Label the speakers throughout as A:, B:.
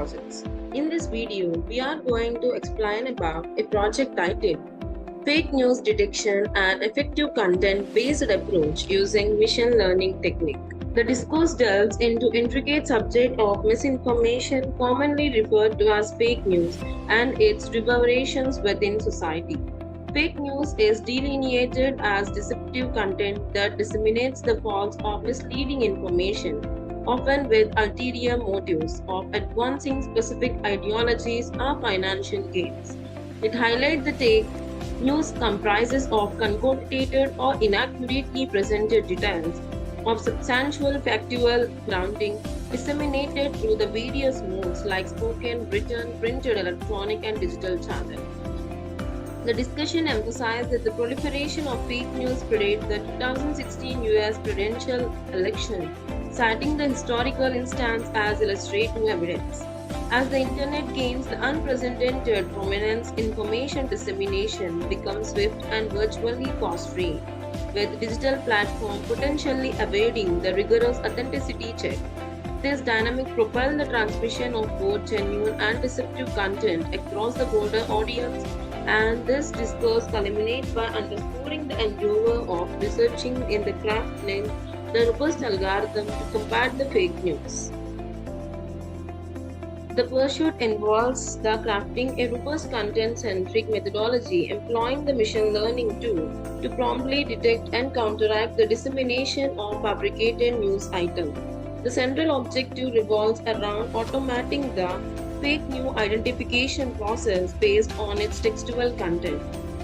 A: projects. In this video, we are going to explain about a project titled Fake News Detection and Effective Content-Based Approach Using Machine Learning Technique. The discourse delves into intricate subject of misinformation, commonly referred to as fake news, and its reverberations within society. Fake news is delineated as deceptive content that disseminates the false or misleading information, often with ulterior motives of advancing specific ideologies or financial gains. It highlights the take news comprises of concocted or inaccurately presented details of substantial factual grounding disseminated through the various modes like spoken, written, printed, electronic, and digital channels. The discussion emphasized that the proliferation of fake news predates the 2016 US presidential election, citing the historical instance as illustrative evidence. As the internet gains the unprecedented prominence, information dissemination becomes swift and virtually cost-free, with digital platform potentially evading the rigorous authenticity check. This dynamic propelled the transmission of both genuine and deceptive content across the broader audience, and this discourse culminates by underscoring the endeavor of researching in the crafting the robust algorithm to combat the fake news. The pursuit involves the crafting a robust content-centric methodology employing the machine learning tool to promptly detect and counteract the dissemination of fabricated news items. The central objective revolves around automating the fake news identification process based on its textual content.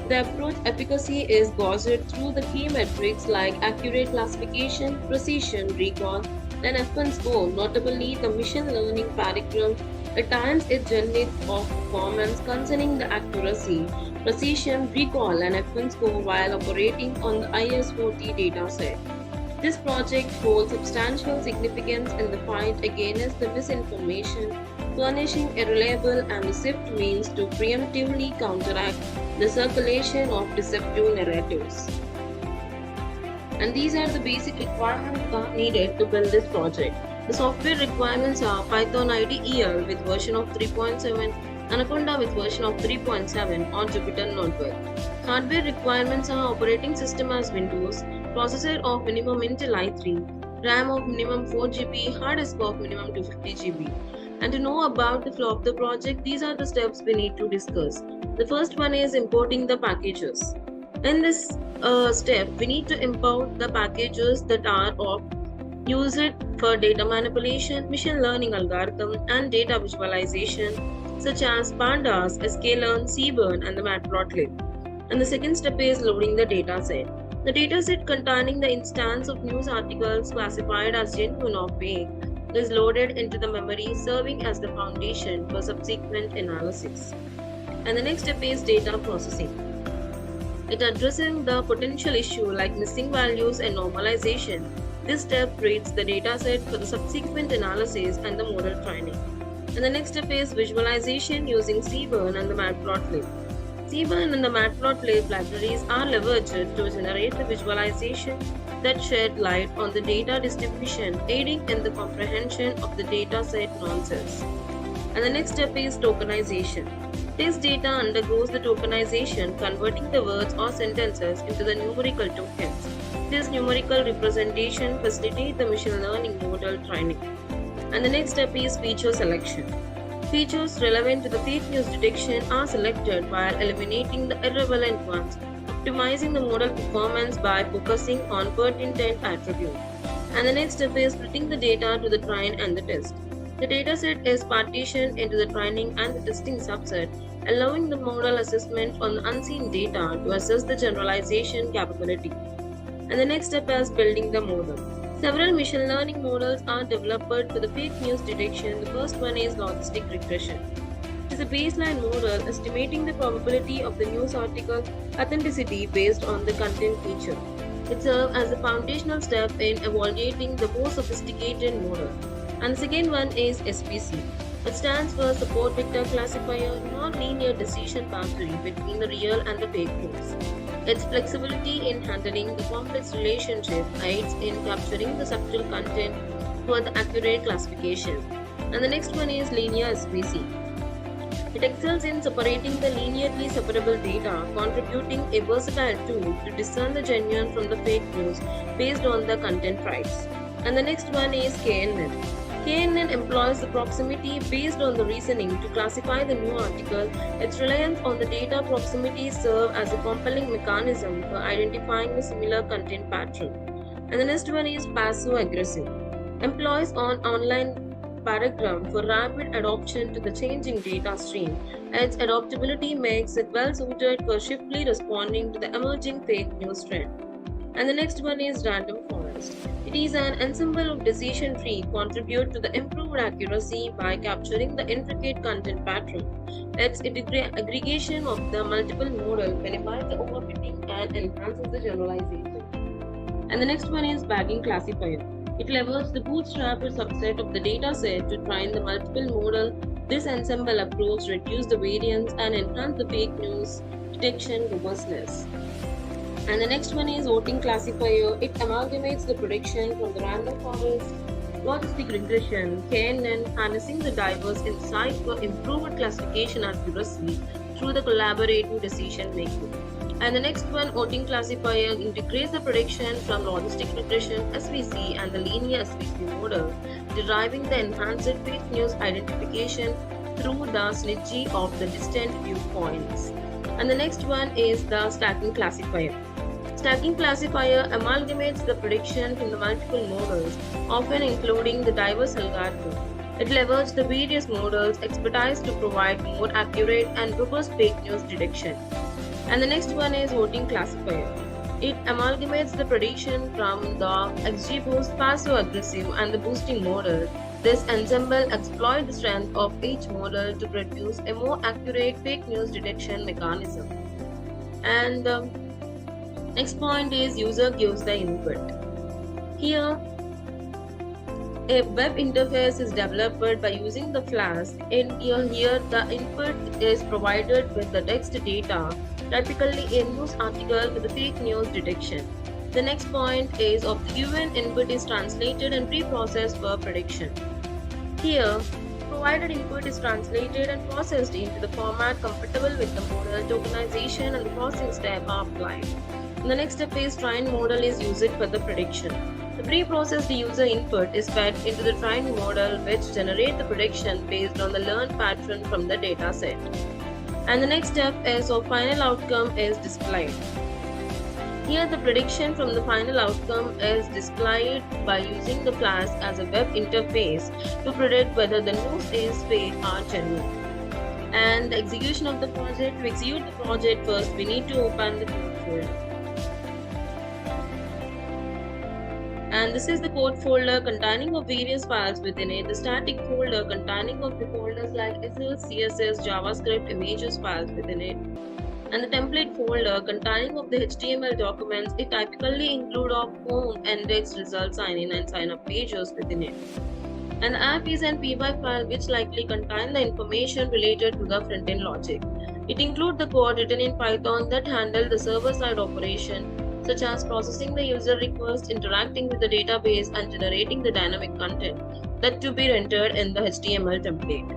A: The approach efficacy is gauged through the key metrics like accurate classification, precision, recall, and F1 score. Notably, the machine learning paradigm attains its journey of performance concerning the accuracy, precision, recall, and F1 score while operating on the IS-40 dataset. This project holds substantial significance in the fight against the misinformation, furnishing a reliable and swift means to preemptively counteract the circulation of deceptive narratives. And these are the basic requirements needed to build this project. The software requirements are Python IDE with version of 3.7, Anaconda with version of 3.7 or Jupyter Notebook. Hardware requirements are operating system as Windows, processor of minimum Intel i3, RAM of minimum 4 GB, hard disk of minimum 250 GB. And to know about the flow of the project, these are the steps we need to discuss. The first one is importing the packages. In this step, we need to import the packages that are used for data manipulation, machine learning algorithm, and data visualization, such as Pandas, sklearn, Seaborn, and the Matplotlib. And the second step is loading the dataset. The dataset containing the instance of news articles classified as genuine or fake is loaded into the memory, serving as the foundation for subsequent analysis. And the next step is data processing. It addressing the potential issue like missing values and normalization. This step reads the dataset for the subsequent analysis and the model training. And the next step is visualization using Seaborn and the Matplotlib. Seaborn and the Matplotlib libraries are leveraged to generate the visualization that shed light on the data distribution, aiding in the comprehension of the dataset nonsense. And the next step is tokenization. This data undergoes the tokenization, converting the words or sentences into the numerical tokens. This numerical representation facilitates the machine learning model training. And the next step is feature selection. Features relevant to the fake news detection are selected while eliminating the irrelevant ones, optimizing the model performance by focusing on pertinent attributes. And the next step is splitting the data to the train and the test. The dataset is partitioned into the training and the testing subset, allowing the model assessment on the unseen data to assess the generalization capability. And the next step is building the model. Several machine learning models are developed for the fake news detection. The first one is logistic regression. It is a baseline model estimating the probability of the news article authenticity based on the content feature. It serves as a foundational step in evaluating the more sophisticated model. And the second one is SVC. It stands for Support Vector Classifier, non-linear decision boundary between the real and the fake news. Its flexibility in handling the complex relationship aids in capturing the subtle content for the accurate classification. And the next one is linear SVC. It excels in separating the linearly separable data, contributing a versatile tool to discern the genuine from the fake news based on the content types. And the next one is KNN. KNN employs the proximity based on the reasoning to classify the new article. Its reliance on the data proximity serve as a compelling mechanism for identifying a similar content pattern. And the next one is passive aggressive. Employs on online paradigm for rapid adoption to the changing data stream. Its adaptability makes it well suited for swiftly responding to the emerging fake news trend. And the next one is random forest. It is an ensemble of decision tree contribute to the improved accuracy by capturing the intricate content pattern. Its aggregation of the multiple model minimizes the overfitting and enhances the generalization. And the next one is bagging classifier. It leverages the bootstrapped subset of the dataset to train the multiple model. This ensemble approach reduces the variance and enhance the fake news detection robustness. And the next one is voting classifier. It amalgamates the prediction from the random forest, logistic regression, KNN, harnessing the diverse insight for improved classification accuracy through the collaborative decision making. And the next one, voting classifier, integrates the prediction from logistic regression SVC and the linear SVC model, deriving the enhanced fake news identification through the synergy of the distant viewpoints. And the next one is the stacking classifier. Stacking classifier amalgamates the prediction from the multiple models, often including the diverse algorithm. It leverages the various models' expertise to provide more accurate and robust fake news detection. And the next one is voting classifier. It amalgamates the prediction from the XGBoost, passive aggressive, and the boosting model. This ensemble exploits the strength of each model to produce a more accurate fake news detection mechanism. And the next point is user gives the input. Here, a web interface is developed by using the Flask. Here, the input is provided with the text data, typically a news article with the fake news detection. The next point is of the given input is translated and pre-processed for prediction. Here, provided input is translated and processed into the format compatible with the model tokenization and the processing step are applied. The next step is trained model is used for the prediction. The pre-processed user input is fed into the trained model which generates the prediction based on the learned pattern from the data set. And the next step is of final outcome is displayed. Here the prediction from the final outcome is displayed by using the Flask as a web interface to predict whether the news is fake or genuine. And the execution of the project. To execute the project first we need to open the code folder. And this is the code folder containing of various files within it. The static folder containing of the folders like SL, CSS, JavaScript, images files within it. And the template folder containing of the HTML documents. It typically include of home, index, result, sign in and sign up pages within it. And the app is an py file which likely contain the information related to the front-end logic. It includes the code written in Python that handle the server-side operation such as processing the user request, interacting with the database, and generating the dynamic content that to be rendered in the HTML template.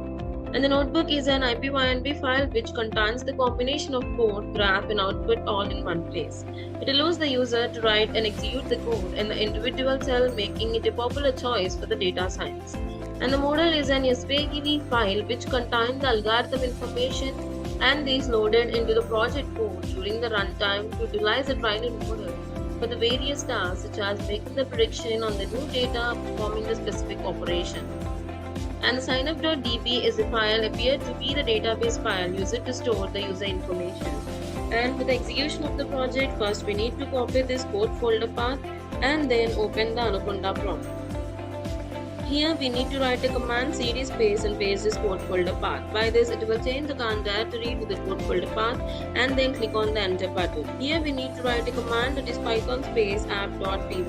A: And the notebook is an IPYNB file which contains the combination of code, graph, and output all in one place. It allows the user to write and execute the code in the individual cell, making it a popular choice for the data science. And the model is an SVG file which contains the algorithm information and is loaded into the project code during the runtime to utilize the trained model for the various tasks such as making the prediction on the new data, performing the specific operation. And the signup.db is a file appeared to be the database file used to store the user information. And for the execution of the project, first we need to copy this code folder path and then open the Anaconda prompt. Here we need to write a command cd space and paste this code folder path. By this it will change the current directory to the code folder path and then click on the enter button. Here we need to write a command that is python space app.py.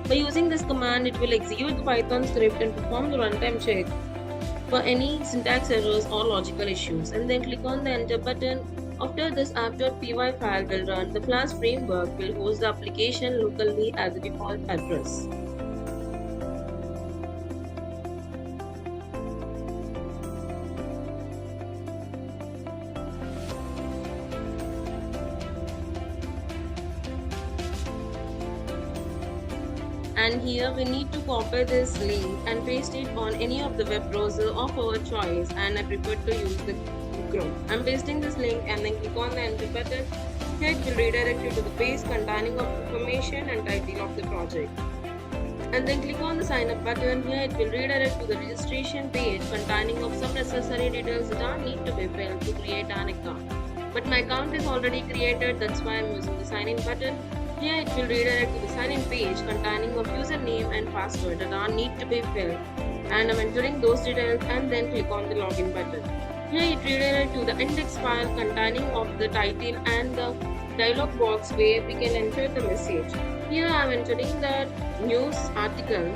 A: By using this command it will execute the Python script and perform the runtime check for any syntax errors or logical issues and then click on the enter button. After this app.py file will run, the Flask framework will host the application locally as a default address. And here we need to copy this link and paste it on any of the web browser of our choice, and I prefer to use the Chrome. I'm pasting this link and then click on the enter button. Here it will redirect you to the page containing of information and title of the project. And then click on the sign up button. Here it will redirect to the registration page containing of some necessary details that are need to be filled to create an account. But my account is already created, that's why I'm using the sign in button. Here it will redirect to the sign in page containing of username and password that are need to be filled, and I'm entering those details and then click on the login button. Here it redirects to the index file containing of the title and the dialog box where we can enter the message. Here I am entering the news article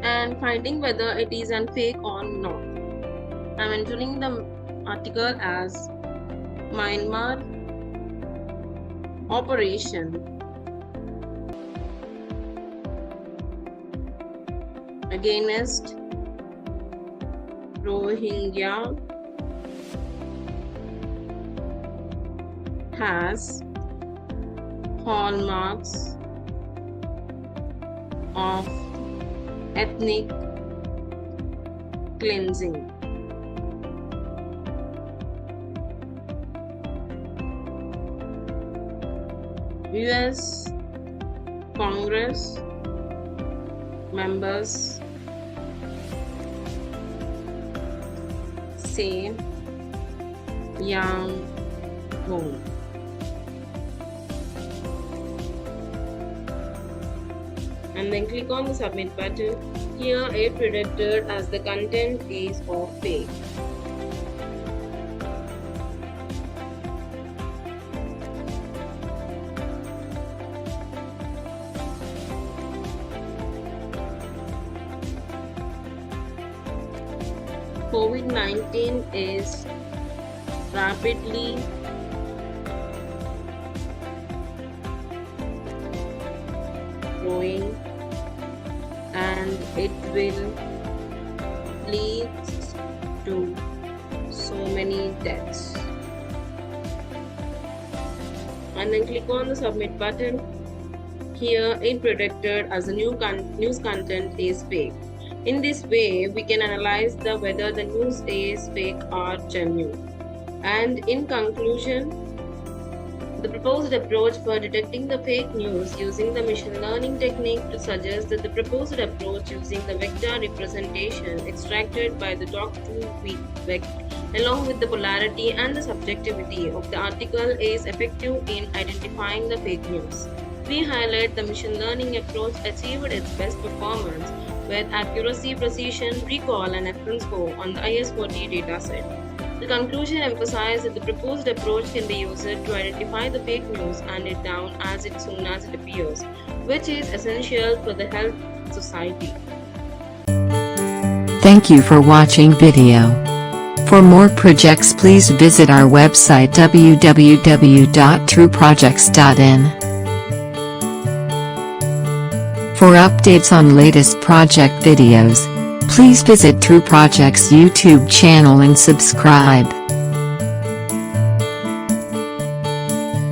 A: and finding whether it is a fake or not. I am entering the article as Myanmar operation against Rohingya has hallmarks of ethnic cleansing. US Congress members say Yang Hong. And then click on the submit button. Here it predicted as the content is of fake. COVID-19 is rapidly growing and it will lead to so many deaths. And then click on the submit button. Here it predicted as the news content is fake. In this way, we can analyze whether the news is fake or genuine. And in conclusion, the proposed approach for detecting the fake news using the machine learning technique to suggest that the proposed approach using the vector representation extracted by the doc2 vector along with the polarity and the subjectivity of the article is effective in identifying the fake news. We highlight the machine learning approach achieved its best performance with accuracy, precision, recall, and reference score on the IS40 dataset. The conclusion emphasized that the proposed approach can be used to identify the fake news and it down as soon as it appears, which is essential for the health society.
B: Thank you for watching video. For more projects, please visit our website www.trueprojects.in. For updates on latest project videos, please visit True Projects YouTube channel and subscribe.